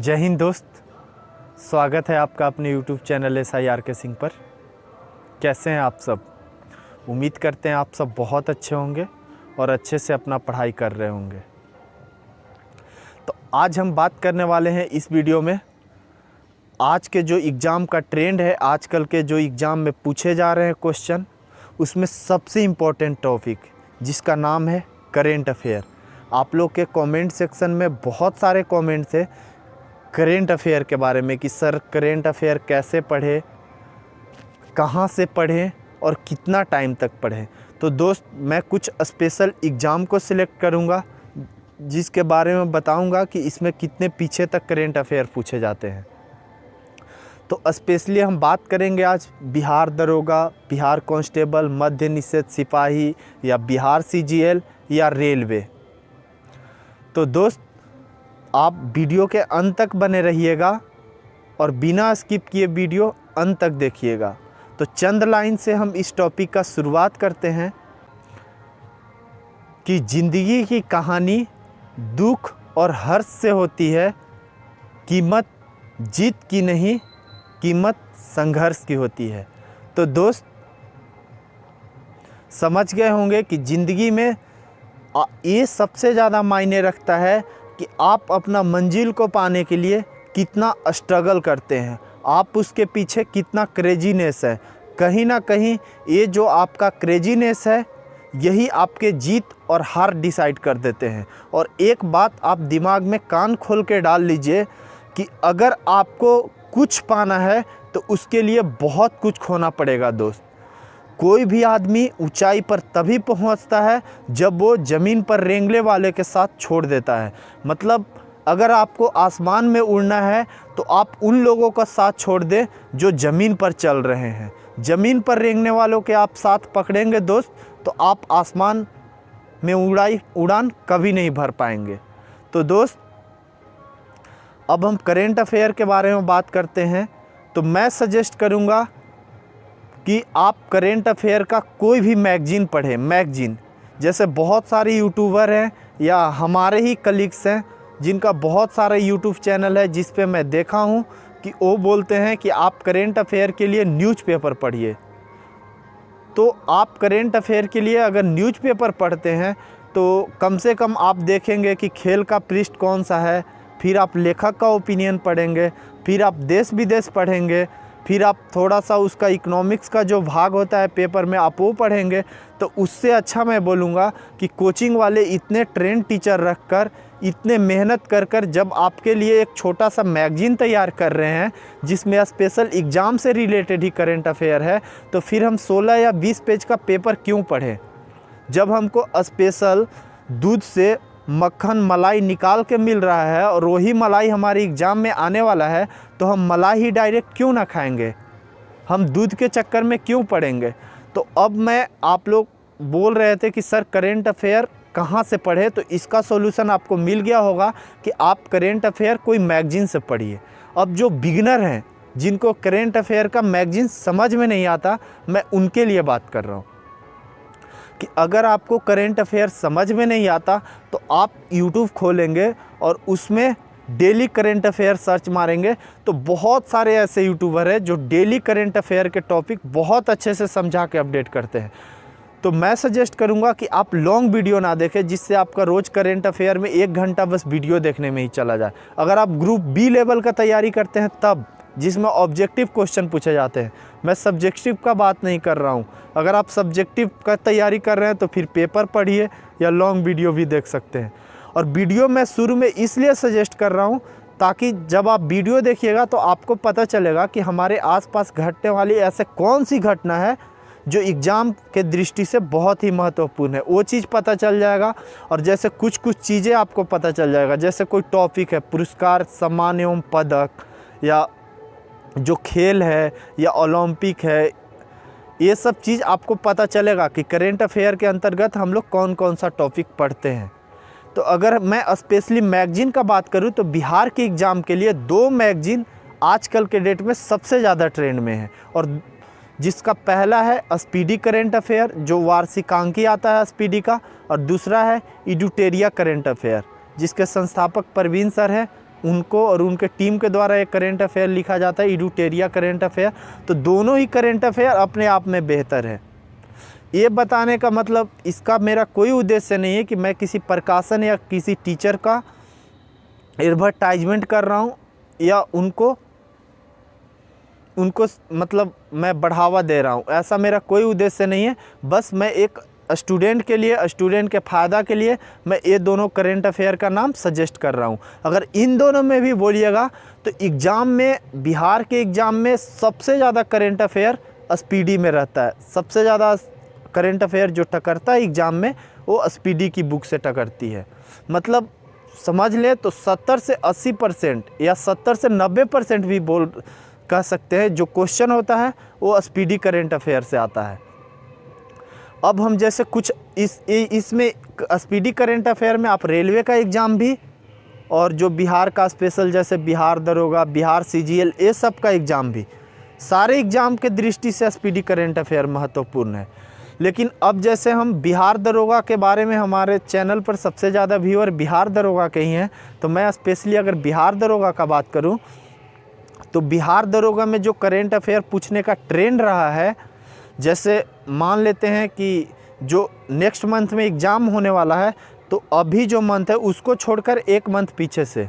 जय हिंद दोस्त, स्वागत है आपका अपने YouTube चैनल SIRK सिंह पर। कैसे हैं आप सब? उम्मीद करते हैं आप सब बहुत अच्छे होंगे और अच्छे से अपना पढ़ाई कर रहे होंगे। तो आज हम बात करने वाले हैं इस वीडियो में आज के जो एग्ज़ाम का ट्रेंड है, आजकल के जो एग्ज़ाम में पूछे जा रहे हैं क्वेश्चन, उसमें सबसे इम्पोर्टेंट टॉपिक जिसका नाम है करेंट अफेयर। आप लोग के कमेंट सेक्शन में बहुत सारे कमेंट्स है करेंट अफेयर के बारे में कि सर करेंट अफेयर कैसे पढ़े, कहाँ से पढ़ें और कितना टाइम तक पढ़ें। तो दोस्त, मैं कुछ स्पेशल एग्ज़ाम को सिलेक्ट करूँगा जिसके बारे में बताऊँगा कि इसमें कितने पीछे तक करेंट अफेयर पूछे जाते हैं। तो स्पेशली हम बात करेंगे आज बिहार दरोगा, बिहार कांस्टेबल, मध्य निषेध सिपाही या बिहार CGL या रेलवे। तो दोस्त, आप वीडियो के अंत तक बने रहिएगा और बिना स्किप किए वीडियो अंत तक देखिएगा। तो चंद लाइन से हम इस टॉपिक का शुरुआत करते हैं कि ज़िंदगी की कहानी दुख और हर्ष से होती है, कीमत जीत की नहीं, कीमत संघर्ष की होती है। तो दोस्त, समझ गए होंगे कि ज़िंदगी में ये सबसे ज़्यादा मायने रखता है कि आप अपना मंजिल को पाने के लिए कितना स्ट्रगल करते हैं, आप उसके पीछे कितना क्रेजीनेस है। कहीं ना कहीं ये जो आपका क्रेजीनेस है यही आपके जीत और हार डिसाइड कर देते हैं। और एक बात आप दिमाग में कान खोल के डाल लीजिए कि अगर आपको कुछ पाना है तो उसके लिए बहुत कुछ खोना पड़ेगा दोस्त। कोई भी आदमी ऊंचाई पर तभी पहुंचता है जब वो ज़मीन पर रेंगने वाले के साथ छोड़ देता है। मतलब अगर आपको आसमान में उड़ना है तो आप उन लोगों का साथ छोड़ दें जो ज़मीन पर चल रहे हैं। ज़मीन पर रेंगने वालों के आप साथ पकड़ेंगे दोस्त तो आप आसमान में उड़ान कभी नहीं भर पाएंगे। तो दोस्त, अब हम करेंट अफेयर के बारे में बात करते हैं। तो मैं सजेस्ट करूँगा कि आप करेंट अफेयर का कोई भी मैगज़ीन पढ़ें। मैगज़ीन जैसे बहुत सारे यूट्यूबर हैं या हमारे ही कलीग्स हैं जिनका बहुत सारा यूट्यूब चैनल है, जिस पे मैं देखा हूँ कि वो बोलते हैं कि आप करेंट अफेयर के लिए न्यूज़पेपर पढ़िए। तो आप करेंट अफेयर के लिए अगर न्यूज़पेपर पढ़ते हैं तो कम से कम आप देखेंगे कि खेल का पृष्ठ कौन सा है, फिर आप लेखक का ओपिनियन पढ़ेंगे, फिर आप देश विदेश पढ़ेंगे, फिर आप थोड़ा सा उसका इकोनॉमिक्स का जो भाग होता है पेपर में आप वो पढ़ेंगे। तो उससे अच्छा मैं बोलूँगा कि कोचिंग वाले इतने ट्रेंड टीचर रखकर, इतने मेहनत कर कर जब आपके लिए एक छोटा सा मैगज़ीन तैयार कर रहे हैं जिसमें स्पेशल एग्ज़ाम से रिलेटेड ही करेंट अफेयर है, तो फिर हम 16 या 20 पेज का पेपर क्यों पढ़ें? जब हमको स्पेशल दूध से मक्खन मलाई निकाल के मिल रहा है और वही मलाई हमारे एग्ज़ाम में आने वाला है, तो हम मलाई ही डायरेक्ट क्यों ना खाएंगे? हम दूध के चक्कर में क्यों पढ़ेंगे? तो अब मैं आप लोग बोल रहे थे कि सर करेंट अफेयर कहाँ से पढ़े, तो इसका सॉल्यूशन आपको मिल गया होगा कि आप करेंट अफेयर कोई मैगज़ीन से पढ़िए। अब जो बिगिनर हैं जिनको करेंट अफेयर का मैगज़ीन समझ में नहीं आता, मैं उनके लिए बात कर रहा हूँ कि अगर आपको करेंट अफेयर समझ में नहीं आता तो आप YouTube खोलेंगे और उसमें डेली करेंट अफेयर सर्च मारेंगे तो बहुत सारे ऐसे यूट्यूबर हैं जो डेली करेंट अफेयर के टॉपिक बहुत अच्छे से समझा के अपडेट करते हैं। तो मैं सजेस्ट करूंगा कि आप लॉन्ग वीडियो ना देखें जिससे आपका रोज़ करेंट अफेयर में 1 घंटा बस वीडियो देखने में ही चला जाए। अगर आप ग्रुप B लेवल का तैयारी करते हैं तब, जिसमें ऑब्जेक्टिव क्वेश्चन पूछे जाते हैं, मैं सब्जेक्टिव का बात नहीं कर रहा हूँ। अगर आप सब्जेक्टिव का तैयारी कर रहे हैं तो फिर पेपर पढ़िए या लॉन्ग वीडियो भी देख सकते हैं। और वीडियो मैं शुरू में इसलिए सजेस्ट कर रहा हूँ ताकि जब आप वीडियो देखिएगा तो आपको पता चलेगा कि हमारे आसपास घटने वाली ऐसे कौन सी घटना है जो एग्ज़ाम के दृष्टि से बहुत ही महत्वपूर्ण है, वो चीज़ पता चल जाएगा। और जैसे कुछ चीज़ें आपको पता चल जाएगा, जैसे कोई टॉपिक है पुरस्कार, सम्मान एवं पदक, या जो खेल है या ओलंपिक है, ये सब चीज़ आपको पता चलेगा कि करेंट अफेयर के अंतर्गत हम लोग कौन कौन सा टॉपिक पढ़ते हैं। तो अगर मैं स्पेशली मैगज़ीन का बात करूं तो बिहार के एग्ज़ाम के लिए 2 मैगज़ीन आजकल के डेट में सबसे ज़्यादा ट्रेंड में है, और जिसका पहला है स्पीडी करेंट अफेयर जो वार्षिकांकी आता है स्पीडी का, और दूसरा है एडुटेरिया करेंट अफेयर जिसके संस्थापक परवीन सर हैं, उनको और उनके टीम के द्वारा एक करेंट अफेयर लिखा जाता है, इडुटेरिया करेंट अफेयर। तो दोनों ही करेंट अफेयर अपने आप में बेहतर है। ये बताने का मतलब इसका मेरा कोई उद्देश्य नहीं है कि मैं किसी प्रकाशन या किसी टीचर का एडवर्टाइजमेंट कर रहा हूँ या उनको मतलब मैं बढ़ावा दे रहा हूँ, ऐसा मेरा कोई उद्देश्य नहीं है। बस मैं एक स्टूडेंट के लिए, स्टूडेंट के फ़ायदा के लिए मैं ये दोनों करेंट अफेयर का नाम सजेस्ट कर रहा हूँ। अगर इन दोनों में भी बोलिएगा तो एग्ज़ाम में, बिहार के एग्ज़ाम में सबसे ज़्यादा करेंट अफेयर स्पीडी में रहता है। सबसे ज़्यादा करेंट अफेयर जो टकरता है एग्ज़ाम में वो स्पीडी की बुक से टकरती है। मतलब समझ ले तो 70 से 80% या 70 से 90% भी कह सकते हैं जो क्वेश्चन होता है वो स्पीडी करेंट अफेयर से आता है। अब हम जैसे कुछ इसमें स्पीडी करेंट अफेयर में आप रेलवे का एग्ज़ाम भी और जो बिहार का स्पेशल जैसे बिहार दरोगा, बिहार सीजीएल, ये सब का एग्ज़ाम भी, सारे एग्ज़ाम के दृष्टि से स्पीडी करेंट अफेयर महत्वपूर्ण है। लेकिन अब जैसे हम बिहार दरोगा के बारे में, हमारे चैनल पर सबसे ज़्यादा व्यूअर बिहार दरोगा के ही हैं, तो मैं स्पेशली अगर बिहार दरोगा का बात करूं तो बिहार दरोगा में जो करेंट अफेयर पूछने का ट्रेंड रहा है, जैसे मान लेते हैं कि जो नेक्स्ट मंथ में एग्ज़ाम होने वाला है, तो अभी जो मंथ है उसको छोड़कर एक मंथ पीछे से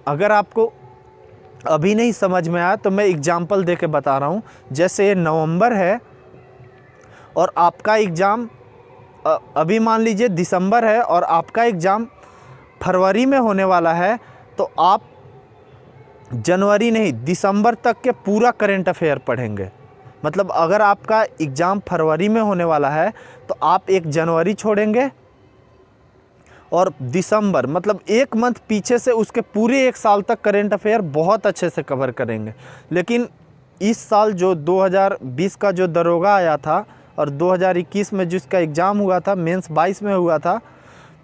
अगर आपको अभी नहीं समझ में आया तो मैं एग्जाम्पल दे के बता रहा हूँ। जैसे ये नवंबर है और आपका एग्ज़ाम अभी मान लीजिए दिसंबर है और आपका एग्ज़ाम फरवरी में होने वाला है, तो आप जनवरी नहीं दिसंबर तक के पूरा करेंट अफेयर पढ़ेंगे। मतलब अगर आपका एग्ज़ाम फरवरी में होने वाला है तो आप एक जनवरी छोड़ेंगे और दिसंबर, मतलब एक मंथ पीछे से उसके पूरे एक साल तक करेंट अफेयर बहुत अच्छे से कवर करेंगे। लेकिन इस साल जो 2020 का जो दरोगा आया था और 2021 में जिसका एग्ज़ाम हुआ था, मेंस 22 में हुआ था,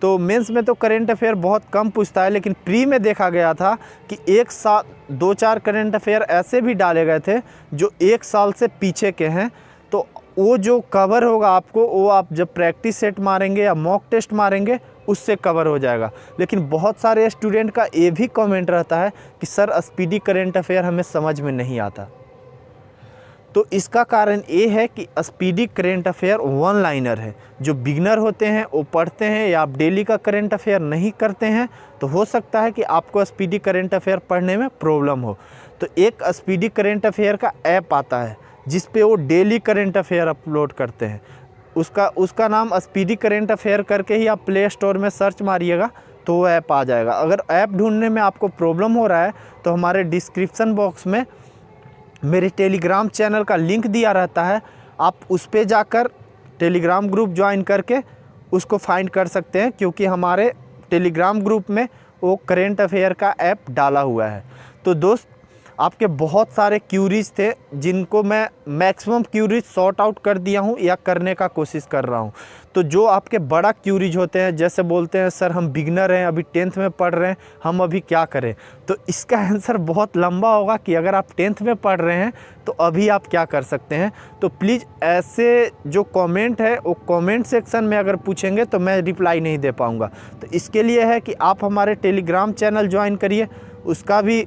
तो मेंस में तो करेंट अफेयर बहुत कम पूछता है, लेकिन प्री में देखा गया था कि एक साल 2-4 करेंट अफेयर ऐसे भी डाले गए थे जो एक साल से पीछे के हैं। तो वो जो कवर होगा आपको, वो आप जब प्रैक्टिस सेट मारेंगे या मॉक टेस्ट मारेंगे उससे कवर हो जाएगा। लेकिन बहुत सारे स्टूडेंट का ये भी कमेंट रहता है कि सर स्पीडी करेंट अफेयर हमें समझ में नहीं आता। तो इसका कारण ये है कि speedy current affair one liner है। जो बिगनर होते हैं वो पढ़ते हैं या आप डेली का करेंट अफेयर नहीं करते हैं तो हो सकता है कि आपको स्पीडी करेंट अफेयर पढ़ने में प्रॉब्लम हो। तो एक स्पीडी करेंट अफेयर का ऐप आता है जिस पे वो डेली करेंट अफेयर अपलोड करते हैं। उसका नाम स्पीडी करेंट अफेयर करके ही आप प्ले स्टोर में सर्च मारिएगा तो वो ऐप आ जाएगा। अगर ऐप ढूंढने में आपको प्रॉब्लम हो रहा है तो हमारे डिस्क्रिप्शन बॉक्स में मेरे टेलीग्राम चैनल का लिंक दिया रहता है, आप उस पे जाकर टेलीग्राम ग्रुप ज्वाइन करके उसको फाइंड कर सकते हैं, क्योंकि हमारे टेलीग्राम ग्रुप में वो करेंट अफेयर का ऐप डाला हुआ है। तो दोस्त, आपके बहुत सारे क्यूरीज थे जिनको मैं मैक्सिमम क्यूरीज सॉर्ट आउट कर दिया हूँ या करने का कोशिश कर रहा हूँ। तो जो आपके बड़ा क्यूरीज होते हैं, जैसे बोलते हैं सर हम बिगनर हैं, अभी 10th में पढ़ रहे हैं, हम अभी क्या करें, तो इसका आंसर बहुत लंबा होगा कि अगर आप 10th में पढ़ रहे हैं तो अभी आप क्या कर सकते हैं। तो प्लीज़ ऐसे जो कमेंट है वो कमेंट सेक्शन में अगर पूछेंगे तो मैं रिप्लाई नहीं दे पाऊँगा। तो इसके लिए है कि आप हमारे टेलीग्राम चैनल ज्वाइन करिए, उसका भी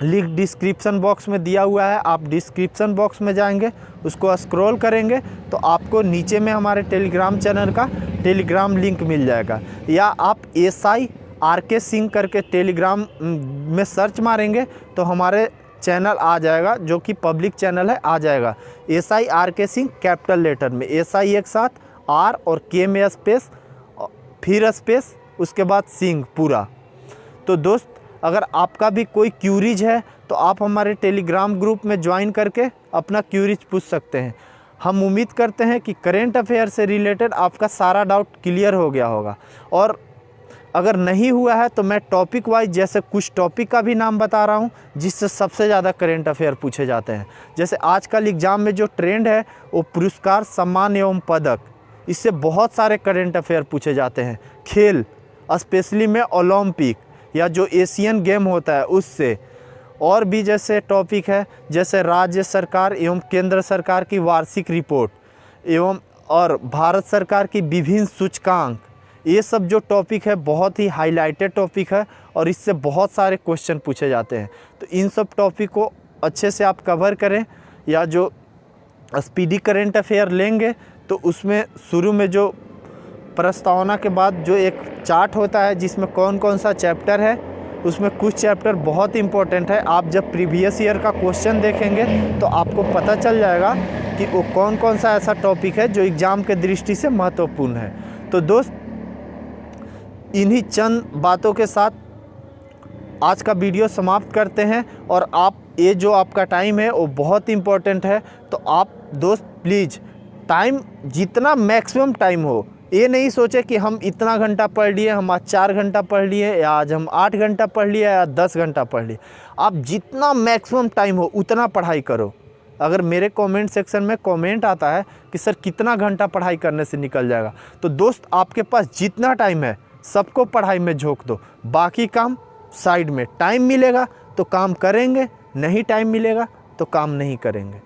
लिंक डिस्क्रिप्शन बॉक्स में दिया हुआ है। आप डिस्क्रिप्शन बॉक्स में जाएंगे, उसको स्क्रॉल करेंगे तो आपको नीचे में हमारे टेलीग्राम चैनल का टेलीग्राम लिंक मिल जाएगा, या आप SI RK सिंह करके टेलीग्राम में सर्च मारेंगे तो हमारे चैनल आ जाएगा, जो कि पब्लिक चैनल है, आ जाएगा। SI RK Singh capital letter में, SI एक साथ, R और K में स्पेस, फिर स्पेस, उसके बाद सिंह पूरा। तो दोस्त, अगर आपका भी कोई क्यूरीज है तो आप हमारे टेलीग्राम ग्रुप में ज्वाइन करके अपना क्यूरीज पूछ सकते हैं। हम उम्मीद करते हैं कि करेंट अफेयर से रिलेटेड आपका सारा डाउट क्लियर हो गया होगा, और अगर नहीं हुआ है तो मैं टॉपिक वाइज जैसे कुछ टॉपिक का भी नाम बता रहा हूं जिससे सबसे ज़्यादा करेंट अफेयर पूछे जाते हैं। जैसे आजकल एग्ज़ाम में जो ट्रेंड है वो पुरस्कार, सम्मान एवं पदक, इससे बहुत सारे करेंट अफेयर पूछे जाते हैं। खेल, स्पेशली में ओलंपिक या जो एशियन गेम होता है उससे, और भी जैसे टॉपिक है जैसे राज्य सरकार एवं केंद्र सरकार की वार्षिक रिपोर्ट एवं और भारत सरकार की विभिन्न सूचकांक ये सब जो टॉपिक है बहुत ही हाईलाइटेड टॉपिक है और इससे बहुत सारे क्वेश्चन पूछे जाते हैं। तो इन सब टॉपिक को अच्छे से आप कवर करें, या जो स्पीडी करंट अफेयर लेंगे तो उसमें शुरू में जो प्रस्तावना के बाद जो एक चार्ट होता है जिसमें कौन कौन सा चैप्टर है, उसमें कुछ चैप्टर बहुत इंपॉर्टेंट है। आप जब प्रीवियस ईयर का क्वेश्चन देखेंगे तो आपको पता चल जाएगा कि वो कौन कौन सा ऐसा टॉपिक है जो एग्ज़ाम के दृष्टि से महत्वपूर्ण है। तो दोस्त, इन्हीं चंद बातों के साथ आज का वीडियो समाप्त करते हैं। और आप ये जो आपका टाइम है वो बहुत इम्पोर्टेंट है, तो आप दोस्त प्लीज़ टाइम जितना मैक्सिमम टाइम हो, ये नहीं सोचे कि हम इतना घंटा पढ़ लिए, हम आज 4 घंटा पढ़ लिए, या आज हम 8 घंटा पढ़ लिए, या 10 घंटा पढ़ लिए। आप जितना मैक्सिमम टाइम हो उतना पढ़ाई करो। अगर मेरे कमेंट सेक्शन में कमेंट आता है कि सर कितना घंटा पढ़ाई करने से निकल जाएगा, तो दोस्त आपके पास जितना टाइम है सबको पढ़ाई में झोंक दो, बाकी काम साइड में। टाइम मिलेगा तो काम करेंगे, नहीं टाइम मिलेगा तो काम नहीं करेंगे।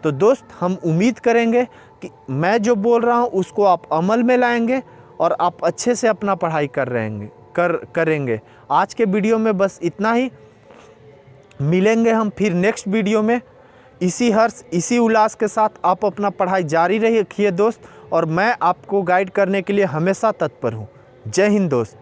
तो दोस्त, हम उम्मीद करेंगे कि मैं जो बोल रहा हूँ उसको आप अमल में लाएंगे और आप अच्छे से अपना पढ़ाई करेंगे। आज के वीडियो में बस इतना ही। मिलेंगे हम फिर नेक्स्ट वीडियो में। इसी हर्ष, इसी उल्लास के साथ आप अपना पढ़ाई जारी रखिए दोस्त, और मैं आपको गाइड करने के लिए हमेशा तत्पर हूँ। जय हिंद दोस्त।